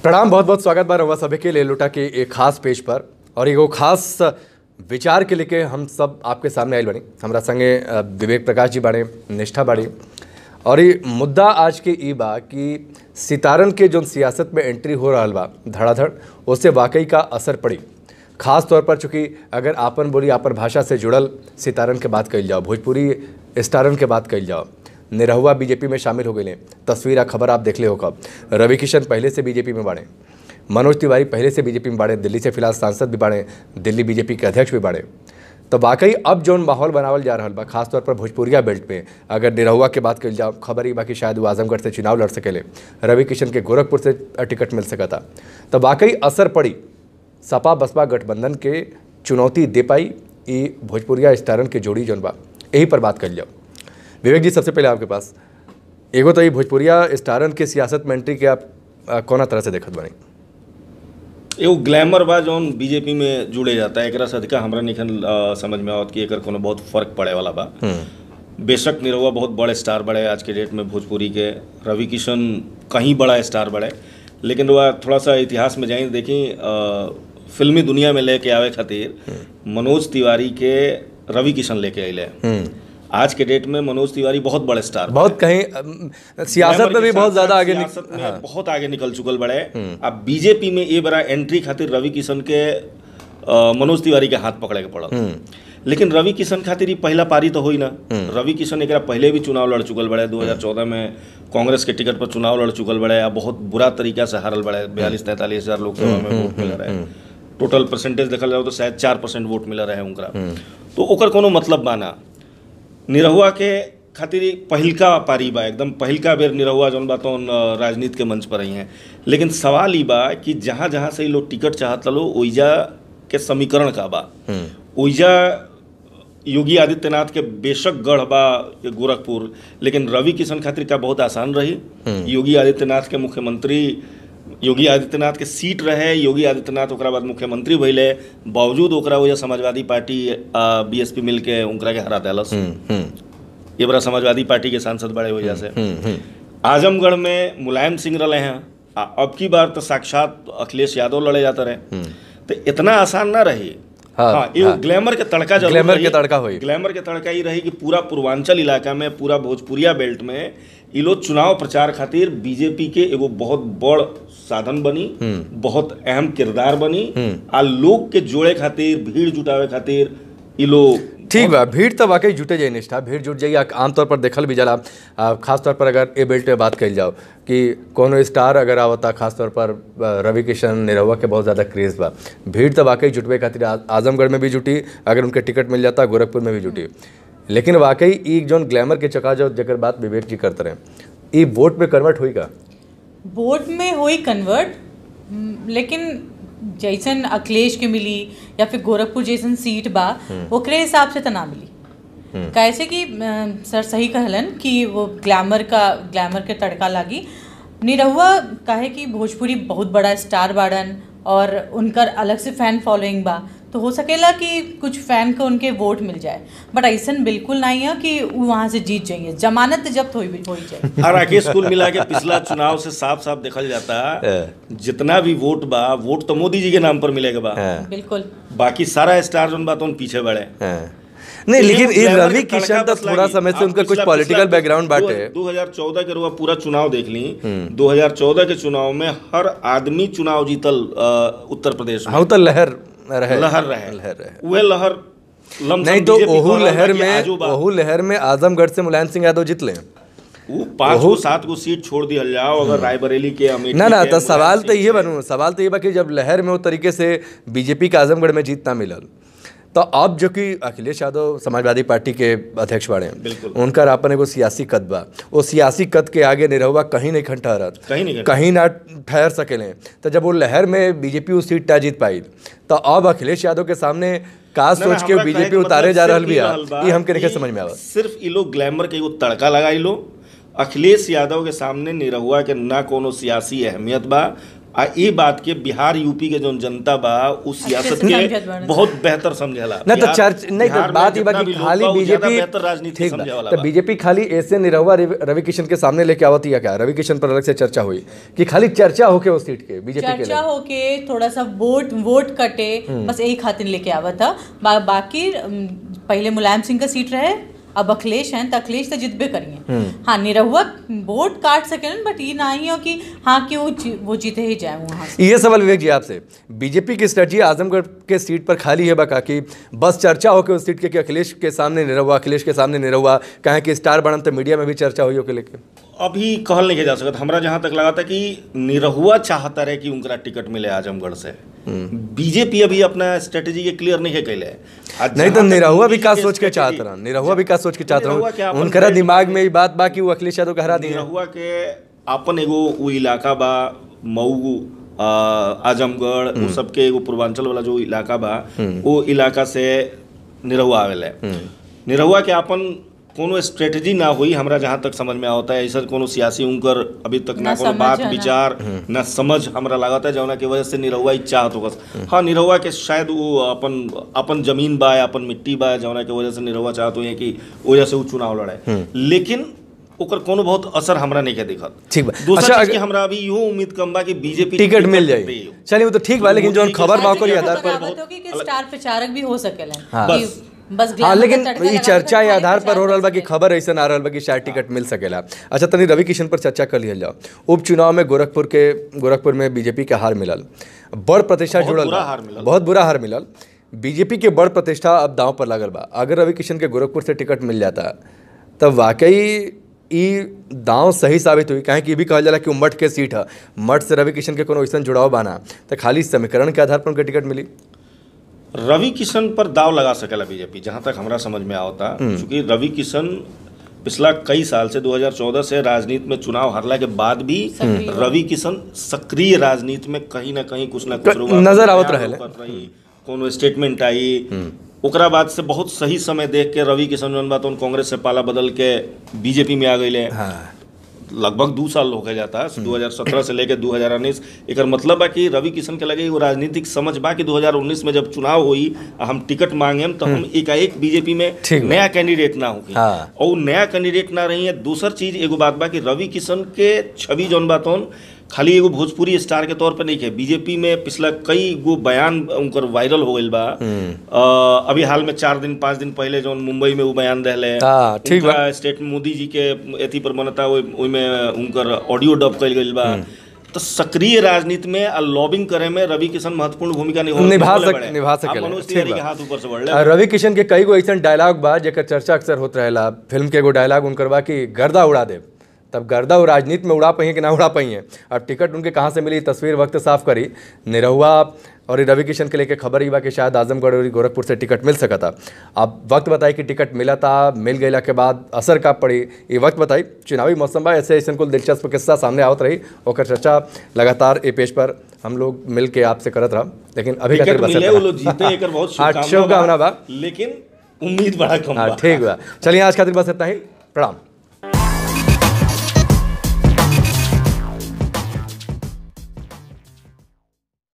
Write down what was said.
प्रणाम, बहुत बहुत स्वागत बा रउआ सभे के ले लुटा के एक खास पेज पर और एगो खास विचार के लेके हम सब आपके सामने आयल बनी। हमरा संगे विवेक प्रकाश जी बाड़े, निष्ठा बाड़ी और ये मुद्दा आज के ई बा कि सितारन के जो सियासत में एंट्री हो रहा बा धड़ाधड़, उससे वाकई का असर पड़ी। खास तौर पर चूँकि अगर आपन बोली आपन भाषा से जुड़ल सितारन के बात कही जाओ, भोजपुरी स्टारन के बात कही जाओ, निरहुआ बीजेपी में शामिल हो गए। तस्वीर आ खबर आप देख ले हो कब। रवि किशन पहले से बीजेपी में बाड़े, मनोज तिवारी पहले से बीजेपी में बाड़े, दिल्ली से फिलहाल सांसद भी बाड़े, दिल्ली बीजेपी के अध्यक्ष भी बाड़े। तो वाकई अब जो माहौल बनावल जा रहा बा, खासतौर पर भोजपुरिया बेल्ट पे अगर निरहुआ के बात कही जाओ, खबर ही बाकी शायद वो आजमगढ़ से चुनाव लड़ सकेले, रवि किशन के गोरखपुर से टिकट मिल सका था। तो वाकई असर पड़ी, सपा बसपा गठबंधन के चुनौती दे पाई ये भोजपुरिया स्टारन के जोड़ी जौन बा, यही पर बात कर जाओ। विवेक जी, सबसे पहले आपके पास एगो तो ये भोजपुरिया स्टारन के सियासत में एंट्री के आप कौना तरह से देखत बनी? एगो ग्लैमर बा जौन बीजेपी में जुड़े जाता है, एकरा से अधिका हमरा निखन समझ में आवत कि एकर कोनो बहुत फर्क पड़े वाला बा। बेशक निरहुआ बहुत बड़े स्टार बड़े आज के डेट में भोजपुरी के, रवि किशन कहीं बड़ा स्टार बड़े, लेकिन वह थोड़ा सा इतिहास में जाए देखी फिल्मी दुनिया में लेके आवे खातिर मनोज तिवारी के रवि किशन लेके अले। आज के डेट में मनोज तिवारी बहुत बड़े स्टार, बहुत कहीं सियासत में भी बहुत ज्यादा आगे, बहुत आगे निकल चुकल बड़े। अब बीजेपी में ये बड़ा एंट्री खातिर रवि किशन के मनोज तिवारी के हाथ पकड़े के पड़ल। लेकिन रवि किशन खातिर ही पहला पारी तो हुई ना। रवि किशन एक पहले भी चुनाव लड़ चुकल बड़े, 2014 में कांग्रेस के टिकट पर चुनाव लड़ चुकल बड़े, अब बहुत बुरा तरीका से हारल बड़े, 42-43 हज़ार लोकसभा में वोट मिल रहे। टोटल परसेंटेज देखल जाओ तो शायद 4% वोट मिल रहे उनका। तो ओकर कोनो मतलब बाना। निरहुआ के खातिर पहिलका पारी बा, एकदम पहिलका बेर निरहुआ जौन बा तो राजनीति के मंच पर ही हैं। लेकिन सवाल ई बा कि जहाँ जहाँ से लोग टिकट चाहत लो, ओइजा के समीकरण का बा। ओइजा योगी आदित्यनाथ के बेशक गढ़ बा गोरखपुर, लेकिन रवि किशन खातिर का बहुत आसान रही। योगी आदित्यनाथ के मुख्यमंत्री, योगी आदित्यनाथ के सीट रहे, योगी आदित्यनाथ ओकरा बाद मुख्यमंत्री भइले, बावजूद ओकरा वजह समाजवादी पार्टी बीएसपी मिल के उनकरा के हरा देलस। ये बड़ा समाजवादी पार्टी के सांसद बड़े वजह से। आजमगढ़ में मुलायम सिंह रहे हैं, अब की बार तो साक्षात अखिलेश यादव लड़े जाते रहे। तो इतना आसान ना रही। ग्लैमर के तड़का, ग्लैमर के तड़का हुई, ग्लैमर के तड़का ही रही कि पूरा पूर्वांचल इलाका में, पूरा भोजपुरिया बेल्ट में ये लोग चुनाव प्रचार खातिर बीजेपी के एगो बहुत बड़ साधन बनी, बहुत अहम किरदार बनी। आ लोग के जोड़े खातिर, भीड़ जुटावे खातिर ये लोग ठीक बा। भीड़ तो वाकई जुटे जाए, निष्ठा भीड़ जुट जाइए। आमतौर पर देखल भी जाला, खासतौर पर अगर ए बेल्ट पे बात कही जाओ कि कोनो स्टार अगर आवता, खासतौर पर रवि किशन, निरहुआ के बहुत ज़्यादा क्रेज़ बा। भीड़ तो वाकई जुटवे खातिर आजमगढ़ में भी जुटी, अगर उनके टिकट मिल जाता गोरखपुर में भी जुटी। लेकिन वाकई एक जौन ग्लैमर के चका जो जगह बात विवेक जी करते रहे, ये वोट में कन्वर्ट हुई का? वोट में हुई कन्वर्ट, लेकिन जैसन अखिलेश के मिली या फिर गोरखपुर जैसन सीट बा, ओकरे हिसाब से तो ना मिली। कैसे कि सर सही कहलन कि वो ग्लैमर के तड़का लागी। निरहुआ काहे कि भोजपुरी बहुत बड़ा स्टार बाड़न और उनकर अलग से फैन फॉलोइंग बा, तो हो सकेला कि कुछ फैन को उनके वोट मिल जाए, बट ऐसा बिल्कुल नहीं है कि वो वहाँ से जीत जाएंगे। जमानत जब्त हो जाए। और राकेश कुल मिला के पिछला चुनाव से साफ साफ देखल जाता जितना भी वोट बा, वोट तो मोदी जी के नाम पर मिलेगा बा। बिल्कुल, बाकी सारा स्टार जोन बा तो पीछे बढ़े नहीं। लेकिन ये रवि किशन तो थोड़ा समय से उनका कुछ पॉलिटिकल बैकग्राउंड बाटे। 2014 के रुआ पूरा चुनाव देख ली। 2014 के चुनाव में हर आदमी चुनाव जीतल उत्तर प्रदेश में। हाँ, तो लहर रहे। वह लहर नहीं तो ओहू लहर में आजमगढ़ से मुलायम सिंह यादव जीत ले। वो 5-7 को सीट छोड़ दिया जाओ अगर रायबरेली के अमेठी ना तो सवाल तो ये बनू, सवाल तो ये बा कि जब लहर में वो तरीके से बीजेपी के आजमगढ़ में जीत ना मिलल, तो अब जो कि अखिलेश यादव समाजवादी पार्टी के अध्यक्ष बाड़े, उनका अपन एगो सियासी कद बा, वो सियासी कद के आगे निरहुआ कहीं नहीं ठहरत, कहीं ना ठहर सकेले। तो जब वो लहर में बीजेपी वो सीट ना जीत पाई, तो अब अखिलेश यादव के सामने का सोच के बीजेपी उतारे जा रहल बिया, ये हमके नहीं समझ में आवत। सिर्फ ये लोग ग्लैमर के एगो तड़का लगाई लो। अखिलेश यादव के सामने निरहुआ के ना कोनो सियासी अहमियत बा, आ ये बात के बिहार यूपी के जो जनता बा उस सियासत से समझत के बाड़े। बहुत बेहतर समझेला ना तो चर्च नहीं तो बिहार में बात ये जितना बाकी भी लोग खाली बा, उ ज्यादा बीजेपी बेहतर राजनीति ठीक समझे बा वाला तो बा। बीजेपी खाली ऐसे निरहुआ रवि किशन के सामने लेके आवती है क्या? रवि किशन पर अलग से चर्चा हुई कि खाली चर्चा होके उस सीट के बीजेपी के चर्चा लिए? होके थोड़ा सा वोट कटे बस यही खातिर लेके आवा था। बाकी पहले मुलायम सिंह का सीट रहे, अब अखिलेश हैं तो अखिलेश तो जितबे करिए। हाँ, निरहुआ वोट काट सकेलन, बट ये नहीं हो कि हाँ कि वो जीते ही जाए वहाँ से। ये सवाल विवेक जी आपसे, बीजेपी की स्ट्रेटजी आजमगढ़ के सीट पर खाली है बाका कि बस चर्चा हो के उस सीट के कि अखिलेश के सामने निरहुआ, अखिलेश के सामने निरहुआ, कहें कि स्टार बनन तो मीडिया में भी चर्चा हुई होके लेके? अभी कहल नहीं जा सकता। हमरा जहां तक लगा था कि निरहुआ चाहता रहे कि उनका टिकट मिले आजमगढ़ से। बीजेपी अभी अपना स्ट्रेटेजी के क्लियर नहीं है कैले। नहीं तो निरहुआ भी का सोच के चाहत रहा, निरहुआ भी का सोच के चाहत रहा, उनकरा दिमाग में ही बात बा कि वो अखिलेश यादव को हरा दिए। निरहुआ के अपन एगो वो इलाका बा मऊ, आजमगढ़, वो सबके एगो पूर्वांचल वाला जो इलाका बा, वो इलाका से निरहुआ आवेला। निरहुआ के अपन कोनो स्ट्रेटजी ना हुई, हमरा जहाँ तक समझ में आता है। ऐसा कोनो सियासी उनकर अभी तक ना कोनो बात विचार ना समझ हमरा लागत है, जौना की वजह से निरहुआ चाहत होगा। हाँ, निरहुआ के शायद वो अपन जमीन बा, अपन मिट्टी बा, जौना की वजह से निरहुआ चाहत हुई कि वजह से वो चुनाव लड़े, लेकिन ओकर कोनो बहुत असर हमरा नहीं के दिखत। ठीक बा। दूसरा चीज के हमरा अभी यो उम्मीद कम बा कि बीजेपी टिकट मिल जाए। चलिए वो तो ठीक बा, लेकिन जो खबर बा ओकर आधार पर स्टार प्रचारक भी हो सकेला। हाँ। बस हाँ, लेकिन ये चर्चा या आधार पर हो रहा बा कि खबर ऐसा आ रहा बा कि शायद टिकट मिल सकेला। अच्छा, तनी रवि किशन पर चर्चा कर लिया जाओ। उपचुनाव में गोरखपुर में बीजेपी के हार मिलल, बड़ प्रतिष्ठा जुड़ल, बहुत बुरा हार मिलल। बीजेपी के बड़ प्रतिष्ठा अब दांव पर लागल बा। अगर रवि किशन के गोरखपुर से टिकट मिल जाता तब वाकई ई दांव सही साबित हुई। कहें कि भी कहल जाला कि मठ के सीट है, मठ से रवि किशन के कोनो ऐसा जुड़ाव बाना तो खाली समीकरण के आधार पर उनके टिकट मिली। रवि किशन पर दाव लगा सकेला बीजेपी, जहां तक हमरा समझ में आवता। क्योंकि रवि किशन पिछला कई साल से 2014 से राजनीति में चुनाव हारला के बाद भी रवि किशन सक्रिय राजनीति में कहीं ना कहीं कुछ ना कुछ नजर आवत रहे। कोनो स्टेटमेंट आई, ओकरा बाद से बहुत सही समय देख के रवि किशन जौन बात कांग्रेस से पाला बदल के बीजेपी में आ गए। हाँ। लगभग 2 साल हो जाता है, 2017 से लेकर 2019। एक मतलब है कि रवि किशन के लगे वो राजनीतिक समझ बा कि 2019 में जब चुनाव हुई हम टिकट मांगे तो हम एकाएक बीजेपी में नया कैंडिडेट ना होगी। हाँ। और नया कैंडिडेट ना रही है। दूसर चीज एगो बात बा कि रवि किशन के छवि जौन बात खाली एगो भोजपुरी स्टार के तौर पर नहीं है। बीजेपी में पिछला कई गो बयान उनकर वायरल हो गई बा। अभी हाल में 4-5 दिन पहले जो मुंबई में वो बयान दहले, ठीक बा, स्टेट मोदी जी के एथी पर बनता में उनकर ऑडियो डब कल गई बा। तो सक्रिय राजनीति में लॉबिंग करे में रवि किशन महत्वपूर्ण भूमिका निभा सके। मनोज तिवारी के हाथ ऊपर से बढ़ले। रवि किशन के कई गो ऐसा डायलॉग बा जेकर चर्चा अक्सर होत रहेला। फिल्म के एगो डायलॉग उनकर बा कि गर्दा उड़ा दे, तब गर्दा वो राजनीति में उड़ा पाई कि ना उड़ा पाई है। अब टिकट उनके कहाँ से मिली, तस्वीर वक्त साफ करी। निरहुआ और रवि किशन के लेके खबर ही बा कि शायद आजमगढ़ और गोरखपुर से टिकट मिल सका था। अब वक्त बताई कि टिकट मिला था, मिल गया के बाद असर का पड़ी, ये वक्त बताई। चुनावी मौसम बा, ऐसे ऐसे कुल दिलचस्प किस्सा सामने आवत रही, और चर्चा लगातार ए पेज पर हम लोग मिल के आपसे करत रहा। लेकिन अभी शुभकामना बा, लेकिन उम्मीद बड़ा कम बा। ठीक बा, चलिए आज खातिर बस इतना ही। प्रणाम।